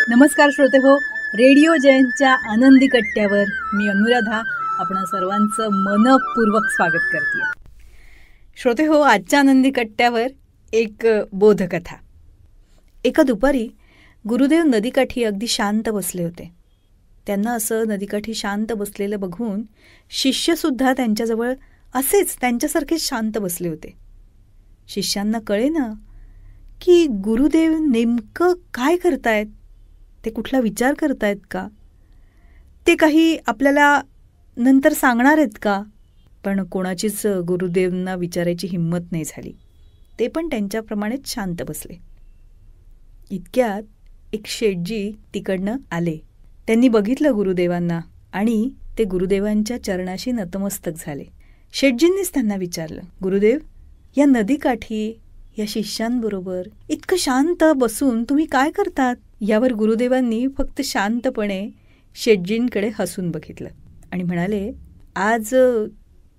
नमस्कार श्रोते हो, रेडिओ जयंतच्या आनंदी कट्ट्यावर मी अनुराधा आपण सर्वांचं मनपूर्वक स्वागत करते. श्रोते हो, आजच्या आनंदी कट्ट्यावर एक बोधकथा. एका दुपारी गुरुदेव नदीकाठी अगदी शांत बसले होते. त्यांना असं नदीकाठी शांत बसलेलं बघून शिष्यसुद्धा त्यांच्याजवळ असेच त्यांच्यासारखेच शांत बसले होते. शिष्यांना कळेना की गुरुदेव नेमकं काय करतायत, ते कुठला विचार करतायत का, ते काही आपल्याला नंतर सांगणार आहेत का. पण कोणाचीच गुरुदेवांना विचारायची हिंमत नाही झाली. ते पण त्यांच्याप्रमाणेच शांत बसले. इतक्यात एक शेठजी तिकडनं आले. त्यांनी बघितलं गुरुदेवांना आणि ते गुरुदेवांच्या चरणाशी नतमस्तक झाले. शेठजींनीच त्यांना विचारलं, गुरुदेव, या नदीकाठी या शिष्यांबरोबर इतकं शांत बसून तुम्ही काय करतात. यावर गुरुदेवांनी फक्त शांतपणे शेठजींकडे हसून बघितलं आणि म्हणाले, आज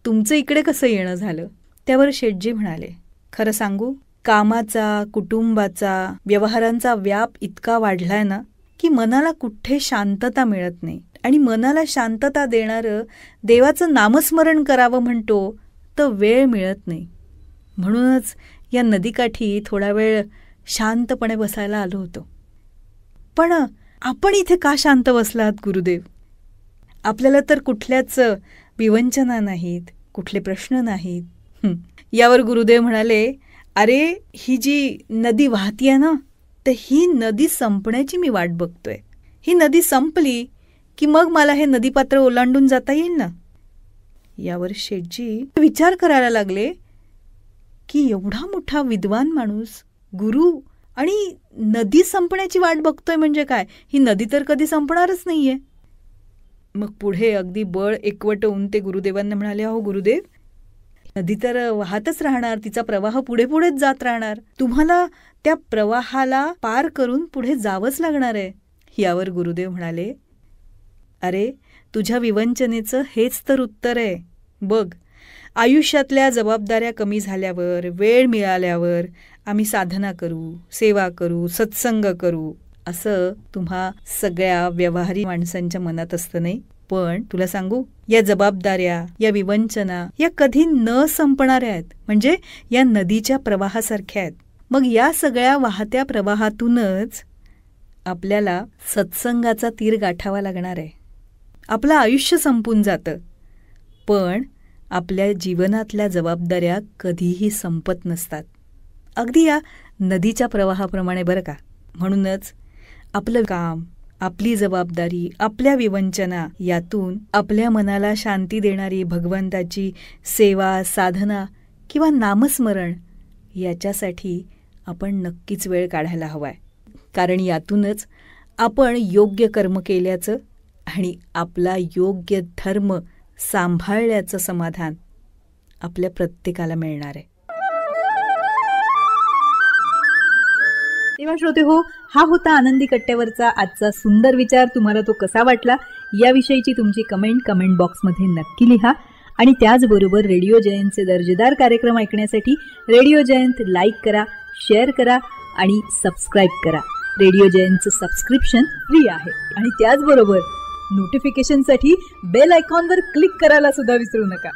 तुमचं इकडे कसं येणं झालं. त्यावर शेठजी म्हणाले, खरं सांगू, कामाचा, कुटुंबाचा, व्यवहारांचा व्याप इतका वाढलाय ना की मनाला कुठे शांतता मिळत नाही. आणि मनाला शांतता देणारं देवाचं नामस्मरण करावं म्हणतो तर वेळ मिळत नाही. म्हणूनच या नदीकाठी थोडा वेळ शांतपणे बसायला आलो होतो. पण आपण इथे का शांत बसलात गुरुदेव. आपल्याला तर कुठल्याच विवंचना नाहीत, कुठले प्रश्न नाहीत. यावर गुरुदेव म्हणाले, अरे ही जी नदी वाहतीये ना, तर ही नदी संपण्याची मी वाट बघतोय. ही नदी संपली की मग मला हे नदीपात्र ओलांडून जाता येईल ना. यावर शेठजी विचार करायला लागले की एवढा मोठा विद्वान माणूस, गुरु, आणि नदी संपण्याची वाट बघतोय म्हणजे काय. ही नदी तर कधी संपणारच नाहीये. मग पुढे अगदी बळ एकवटवून ते गुरुदेवांना म्हणाले, अहो गुरुदेव, नदी तर वाहतच राहणार, तिचा प्रवाह पुढे पुढेच जात राहणार. तुम्हाला त्या प्रवाहाला पार करून पुढे जावंच लागणार आहे. यावर गुरुदेव म्हणाले, अरे तुझ्या विवंचनेचं हेच तर उत्तर आहे. बघ, आयुष्यातल्या जबाबदाऱ्या कमी झाल्यावर, वेळ मिळाल्यावर आम्ही साधना करू, सेवा करू, सत्संग करू, असं तुम्हा सगळ्या व्यवहारी माणसांच्या मनात असतं नाही. पण तुला सांगू, या जबाबदाऱ्या, या विवंचना या कधी न संपणाऱ्या आहेत. म्हणजे या नदीच्या प्रवाहासारख्या आहेत. मग या सगळ्या वाहत्या प्रवाहातूनच आपल्याला सत्संगाचा तीर गाठावा लागणार आहे. आपलं आयुष्य संपून जातं, पण आपल्या जीवनातल्या जबाबदाऱ्या कधीही संपत नसतात. अगदी या नदीच्या प्रवाहाप्रमाणे बरं का. म्हणूनच आपलं काम, आपली जबाबदारी, आपल्या विवंचना यातून आपल्या मनाला शांती देणारी भगवंताची सेवा, साधना किंवा नामस्मरण याच्यासाठी आपण नक्कीच वेळ काढायला हवाय. कारण यातूनच आपण योग्य कर्म केल्याचं आणि आपला योग्य धर्म सांभाळल्याचं समाधान आपल्या प्रत्येकाला मिळणार आहे. तेव्हा श्रोते हो, हा होता आनंदी कट्ट्यावरचा आजचा सुंदर विचार. तुम्हाला तो कसा वाटला याविषयीची तुमची कमेंट बॉक्समध्ये नक्की लिहा. आणि त्याचबरोबर रेडिओ जयंतचे दर्जेदार कार्यक्रम ऐकण्यासाठी रेडिओ जयंत लाईक करा, शेअर करा आणि सबस्क्राईब करा. रेडिओ जयंतचं सबस्क्रिप्शन फ्री आहे. आणि त्याचबरोबर नोटिफिकेशनसाठी बेल आयकॉनवर क्लिक करायला सुद्धा विसरू नका.